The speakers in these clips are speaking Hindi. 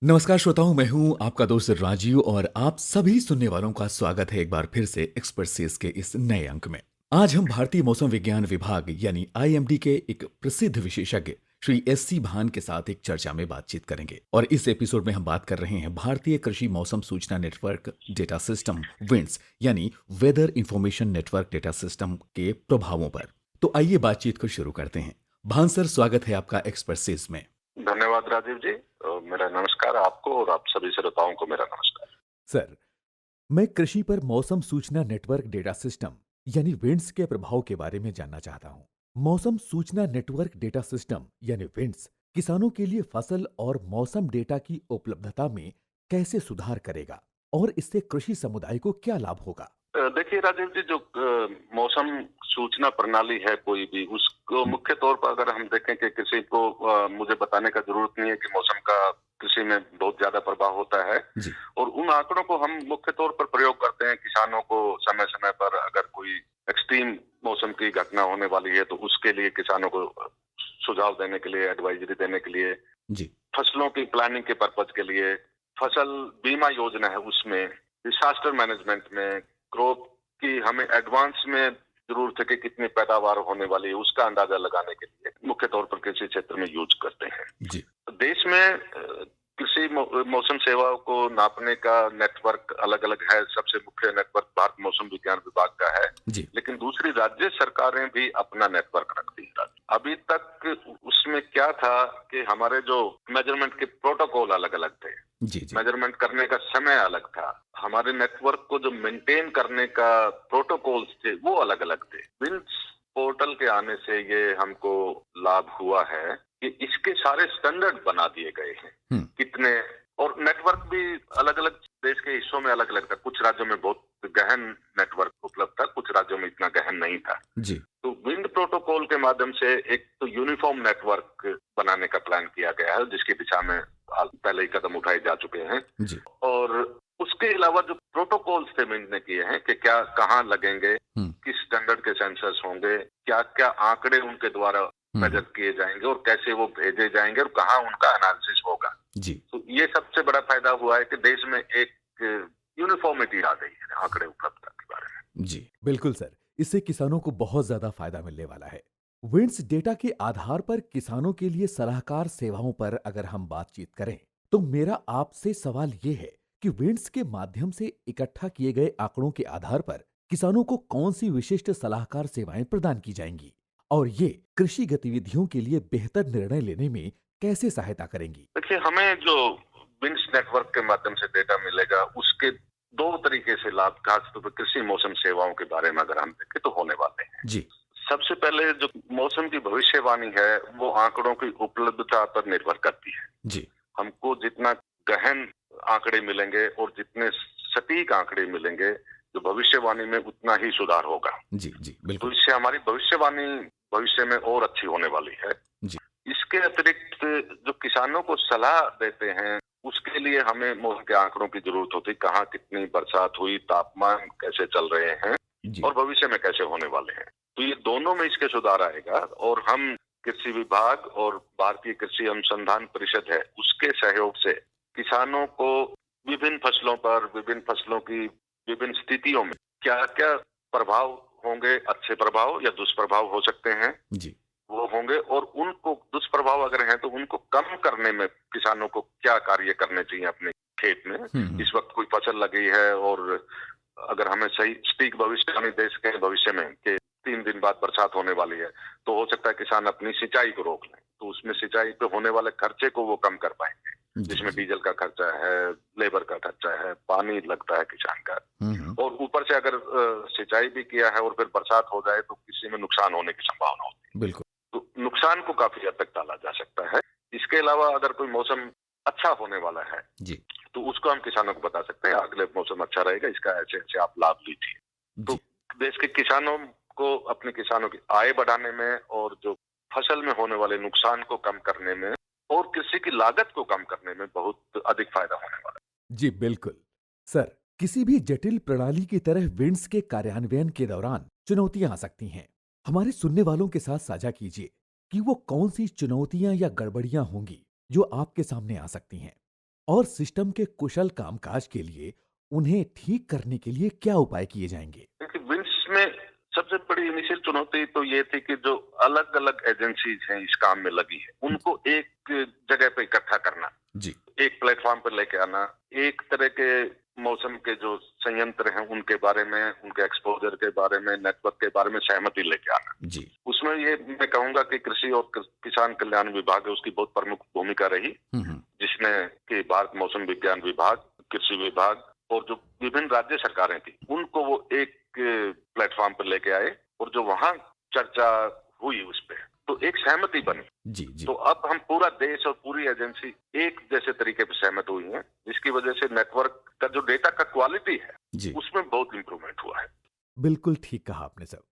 नमस्कार श्रोताओं, मैं हूं आपका दोस्त राजीव और आप सभी सुनने वालों का स्वागत है एक बार फिर से एक्सपर्सीज के इस नए अंक में। आज हम भारतीय मौसम विज्ञान विभाग यानी आईएमडी के एक प्रसिद्ध विशेषज्ञ श्री एस.सी. भान के साथ एक चर्चा में बातचीत करेंगे और इस एपिसोड में हम बात कर रहे हैं भारतीय कृषि मौसम सूचना नेटवर्क डेटा सिस्टम विंड्स यानी weather information network data system के प्रभावों पर। तो आइए बातचीत को शुरू करते हैं। भान सर, स्वागत है आपका एक्सपर्सीज में। धन्यवाद राजीव जी। मेरा नमस्कार आपको और आप सभी श्रोताओं को मेरा नमस्कार। सर, मैं कृषि पर मौसम सूचना नेटवर्क डेटा सिस्टम यानी विंड्स के प्रभाव के बारे में जानना चाहता हूँ। मौसम सूचना नेटवर्क डेटा सिस्टम यानी विंड्स किसानों के लिए फसल और मौसम डेटा की उपलब्धता में कैसे सुधार करेगा और इससे कृषि समुदाय को क्या लाभ होगा? देखिए राजीव जी, जो मौसम सूचना प्रणाली है कोई भी, उसको मुख्य तौर पर अगर हम देखें कि किसी को मुझे बताने का जरूरत नहीं है कि मौसम का कृषि में बहुत ज्यादा प्रभाव होता है जी। और उन आंकड़ों को हम मुख्य तौर पर प्रयोग करते हैं किसानों को समय समय पर अगर कोई एक्सट्रीम मौसम की घटना होने वाली है तो उसके लिए किसानों को सुझाव देने के लिए, एडवाइजरी देने के लिए, जी। फसलों की प्लानिंग के पर्पज के लिए, फसल बीमा योजना है उसमें, डिसास्टर मैनेजमेंट में, क्रॉप की हमें एडवांस में जरूरत है कि कितनी पैदावार होने वाली है उसका अंदाजा लगाने के लिए मुख्य तौर पर कृषि क्षेत्र में यूज करते हैं। जी। देश में कृषि मौसम सेवाओं को नापने का नेटवर्क अलग अलग है। सबसे मुख्य नेटवर्क भारत मौसम विज्ञान विभाग का है, जी। लेकिन दूसरी राज्य सरकारें भी अपना नेटवर्क रखती हैं। अभी तक उसमें क्या था कि हमारे जो मेजरमेंट के प्रोटोकॉल अलग अलग थे, जी। जी। मेजरमेंट करने का समय अलग था, हमारे नेटवर्क को जो मेंटेन करने का प्रोटोकॉल्स थे वो अलग अलग थे। विंड्स पोर्टल के आने से ये हमको लाभ हुआ है कि इसके सारे स्टैंडर्ड बना दिए गए हैं। कितने और नेटवर्क भी अलग अलग देश के हिस्सों में अलग अलग था। कुछ राज्यों में बहुत गहन नेटवर्क उपलब्ध था, कुछ राज्यों में इतना गहन नहीं था। जी। तो विंड प्रोटोकॉल के माध्यम से एक तो यूनिफॉर्म नेटवर्क बनाने का प्लान किया गया है जिसकी दिशा में पहले ही कदम उठाए जा चुके हैं। जी। और उसके अलावा जो प्रोटोकॉल्स थे विंड ने किए हैं कि क्या कहाँ लगेंगे, किस स्टैंडर्ड के सेंसर्स होंगे, क्या क्या आंकड़े उनके द्वारा मेजर किए जाएंगे और कैसे वो भेजे जाएंगे और कहाँ उनका एनालिसिस होगा। जी। तो ये सबसे बड़ा फायदा हुआ है कि देश में एक यूनिफॉर्मिटी आ गई है आंकड़े उपलब्धता के बारे में। जी बिल्कुल सर, इससे किसानों को बहुत ज्यादा फायदा मिलने वाला है। विंड्स डेटा के आधार पर किसानों के लिए सलाहकार सेवाओं पर अगर हम बातचीत करें तो मेरा आपसे सवाल ये है कि विंड्स के माध्यम से इकट्ठा किए गए आंकड़ों के आधार पर किसानों को कौन सी विशिष्ट सलाहकार सेवाएं प्रदान की जाएंगी और ये कृषि गतिविधियों के लिए बेहतर निर्णय लेने में कैसे सहायता करेंगी? देखिए, हमें जो विंड्स नेटवर्क के माध्यम से डेटा मिलेगा उसके दो तरीके से लाभ खासतौर पर कृषि मौसम सेवाओं के बारे में अगर हम देखें तो होने वाले हैं। जी। सबसे पहले जो मौसम की भविष्यवाणी है वो आंकड़ों की उपलब्धता पर निर्भर करती है। जी। हमको जितना गहन आंकड़े मिलेंगे और जितने सटीक आंकड़े मिलेंगे, जो भविष्यवाणी में उतना ही सुधार होगा। जी। जी तो बिल्कुल। इससे हमारी भविष्यवाणी भविष्य में और अच्छी होने वाली है। जी। इसके अतिरिक्त जो किसानों को सलाह देते हैं उसके लिए हमें मौसम के आंकड़ों की जरूरत होती है। कहाँ कितनी बरसात हुई, तापमान कैसे चल रहे हैं जी। और भविष्य में कैसे होने वाले हैं। तो ये दोनों में इसके सुधार आएगा और हम कृषि विभाग और भारतीय कृषि अनुसंधान परिषद है उसके सहयोग से किसानों को विभिन्न फसलों पर, विभिन्न फसलों की विभिन्न स्थितियों में क्या क्या प्रभाव होंगे, अच्छे प्रभाव या दुष्प्रभाव हो सकते हैं, जी। वो होंगे और उनको दुष्प्रभाव अगर हैं तो उनको कम करने में किसानों को क्या कार्य करने चाहिए अपने खेत में। इस वक्त कोई फसल लगी है और अगर हमें सही सटीक भविष्यवाणी दे सके भविष्य में कि 3 दिन बाद बरसात होने वाली है तो हो सकता है किसान अपनी सिंचाई को रोक लें, तो उसमें सिंचाई पे होने वाले खर्चे को वो कम कर पाएंगे, जिसमें डीजल का खर्चा है, लेबर का खर्चा है, पानी लगता है किसान का। और ऊपर से अगर सिंचाई भी किया है और फिर बरसात हो जाए तो किसी में नुकसान होने की संभावना होती है। बिल्कुल। तो नुकसान को काफी हद तक टाला जा सकता है। इसके अलावा अगर कोई मौसम अच्छा होने वाला है जी, तो उसको हम किसानों को बता सकते हैं अगले मौसम अच्छा रहेगा, इसका ऐसे ऐसे आप लाभ लीजिए। तो देश के किसानों को अपने किसानों की आय बढ़ाने में और जो फसल में होने वाले नुकसान को कम करने में और कृषि की लागत को कम करने में बहुत अधिक फायदा होने वाला है। जी बिल्कुल। सर, किसी भी जटिल प्रणाली की तरह विंड्स के कार्यान्वयन के दौरान चुनौतियां आ सकती हैं। हमारे सुनने वालों के साथ साझा कीजिए कि वो कौन सी चुनौतियां या गड़बड़ियां होंगी जो आपके सामने आ सकती हैं। और सिस्टम के कुशल कामकाज के लिए उन्हें ठीक करने के लिए क्या उपाय किए जाएंगे? क्योंकि विंड्स में सबसे बड़ी इनिशियल चुनौती तो ये थी कि जो अलग अलग एजेंसीज हैं इस काम में लगी है, उनको एक जगह पे इकट्ठा करना, जी एक प्लेटफॉर्म पर लेके आना, एक तरह के मौसम के जो संयंत्र हैं उनके बारे में, उनके एक्सपोजर के बारे में, नेटवर्क के बारे में सहमति लेके आना। जी उसमें ये मैं कहूंगा कि कृषि और किसान कल्याण विभाग है उसकी बहुत प्रमुख भूमिका रही, जिसने कि भारत मौसम विज्ञान विभाग, कृषि विभाग और जो विभिन्न राज्य सरकारें थी उनको वो एक प्लेटफॉर्म पर लेके आए और जो वहां चर्चा हुई उस पे तो एक सहमति बनी। जी जी तो अब हम पूरा देश और पूरी एजेंसी एक जैसे तरीके पर सहमत हुई है, जिसकी वजह से नेटवर्क का जो डेटा का क्वालिटी है जी उसमें बहुत इंप्रूवमेंट हुआ है। बिल्कुल ठीक कहा आपने सर।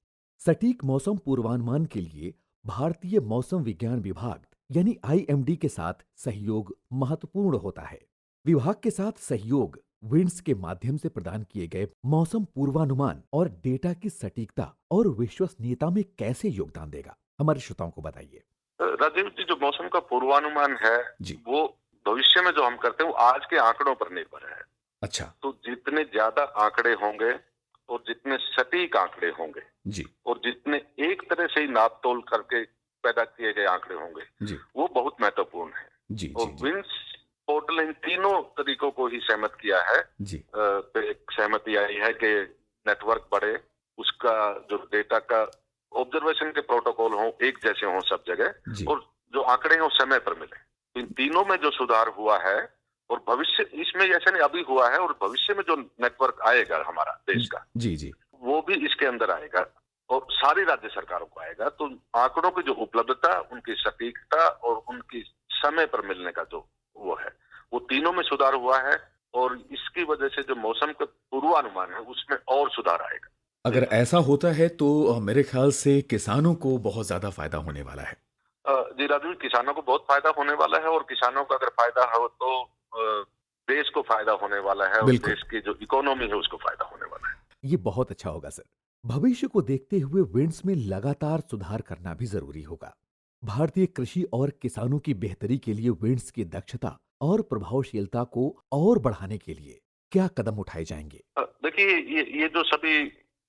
सटीक मौसम पूर्वानुमान के लिए भारतीय मौसम विज्ञान विभाग यानी आईएमडी के साथ सहयोग महत्वपूर्ण होता है। विभाग के साथ सहयोग विंड्स के माध्यम से प्रदान किए गए मौसम पूर्वानुमान और डेटा की सटीकता और विश्वसनीयता में कैसे योगदान देगा, हमारे श्रोताओं को बताइए। राजीव जी, जो मौसम का पूर्वानुमान है जी वो भविष्य में जो हम करते हैं वो आज के आंकड़ों पर निर्भर है। अच्छा तो जितने ज्यादा आंकड़े होंगे और जितने सटीक आंकड़े होंगे जी और जितने एक तरह से ही नाप तोल करके पैदा किए गए आंकड़े होंगे जी वो बहुत महत्वपूर्ण है। जी और जी विंड्स पोर्टल इन तीनों तरीकों को ही सहमत किया है। जी पे एक सहमति आई है कि नेटवर्क बढ़े, उसका जो डेटा का ऑब्जर्वेशन के प्रोटोकॉल हो एक जैसे हो सब जगह, जी और जो आंकड़े हैं वो समय पर मिले। इन तीनों में जो सुधार हुआ है और भविष्य इसमें ऐसा नहीं अभी हुआ है और भविष्य में जो नेटवर्क आएगा हमारा देश का जी जी वो भी इसके अंदर आएगा और सारी राज्य सरकारों को आएगा। तो आंकड़ों की जो उपलब्धता, उनकी सटीकता और उनकी समय पर मिलने का जो वो है वो तीनों में सुधार हुआ है और इसकी वजह से जो मौसम का पूर्वानुमान है उसमें और सुधार आएगा। अगर ऐसा होता है तो मेरे ख्याल से किसानों को बहुत ज्यादा फायदा होने वाला है। जी राजू, किसानों को बहुत फायदा होने वाला है और किसानों का अगर फायदा हो तो देश को फायदा होने वाला है और बिल्कुल। देश की जो इकोनॉमी है उसको फायदा होने वाला है। ये बहुत अच्छा होगा सर। भविष्य को देखते हुए विंड्स में लगातार सुधार करना भी जरूरी होगा। भारतीय कृषि और किसानों की बेहतरी के लिए विंड्स की दक्षता और प्रभावशीलता को और बढ़ाने के लिए क्या कदम उठाए जाएंगे? देखिए ये जो सभी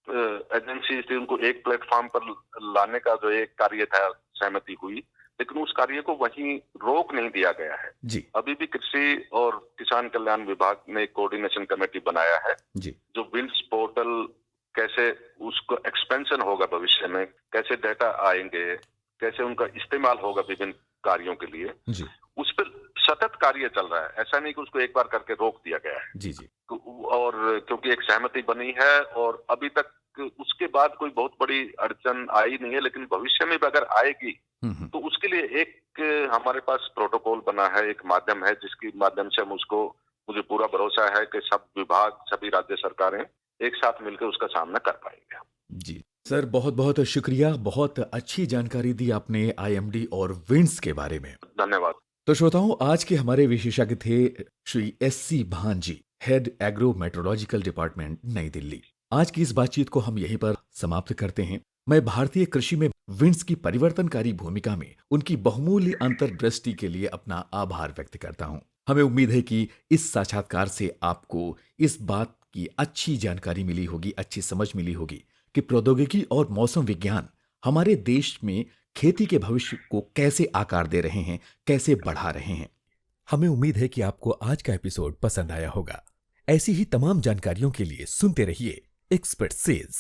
एजेंसी थी उनको एक प्लेटफॉर्म पर लाने का जो एक कार्य था, सहमति हुई, लेकिन उस कार्य को वहीं रोक नहीं दिया गया है। जी अभी भी कृषि और किसान कल्याण विभाग ने एक कोऑर्डिनेशन कमेटी बनाया है जी जो विंड्स पोर्टल कैसे उसको एक्सपेंशन होगा भविष्य में, कैसे डेटा आएंगे, कैसे उनका इस्तेमाल होगा विभिन्न कार्यों के लिए, जी उस पर सतत कार्य चल रहा है। ऐसा नहीं कि उसको एक बार करके रोक दिया गया है। जी जी और क्योंकि एक सहमति बनी है और अभी तक उसके बाद कोई बहुत बड़ी अड़चन आई नहीं है, लेकिन भविष्य में भी अगर आएगी तो उसके लिए एक हमारे पास प्रोटोकॉल बना है, एक माध्यम है जिसके माध्यम से हम उसको, मुझे पूरा भरोसा है कि सब विभाग, सभी राज्य सरकारें एक साथ मिलकर उसका सामना कर पाएंगे। जी सर, बहुत बहुत शुक्रिया। बहुत अच्छी जानकारी दी आपने आईएमडी और विंड्स के बारे में। धन्यवाद। तो श्रोताओं, आज के हमारे विशेषज्ञ थे श्री एससी भान जी, हेड एग्रो मेट्रोलॉजिकल डिपार्टमेंट, नई दिल्ली। आज की इस बातचीत को हम यहीं पर समाप्त करते हैं। मैं भारतीय कृषि में विंड्स की परिवर्तनकारी भूमिका में उनकी बहुमूल्य अंतर्दृष्टि के लिए अपना आभार व्यक्त करता हूं। हमें उम्मीद है कि इस साक्षात्कार से आपको इस बात की अच्छी जानकारी मिली होगी, अच्छी समझ मिली होगी कि प्रौद्योगिकी और मौसम विज्ञान हमारे देश में खेती के भविष्य को कैसे आकार दे रहे हैं, कैसे बढ़ा रहे हैं। हमें उम्मीद है कि आपको आज का एपिसोड पसंद आया होगा। ऐसी ही तमाम जानकारियों के लिए सुनते रहिए एक्सपर्ट सेज।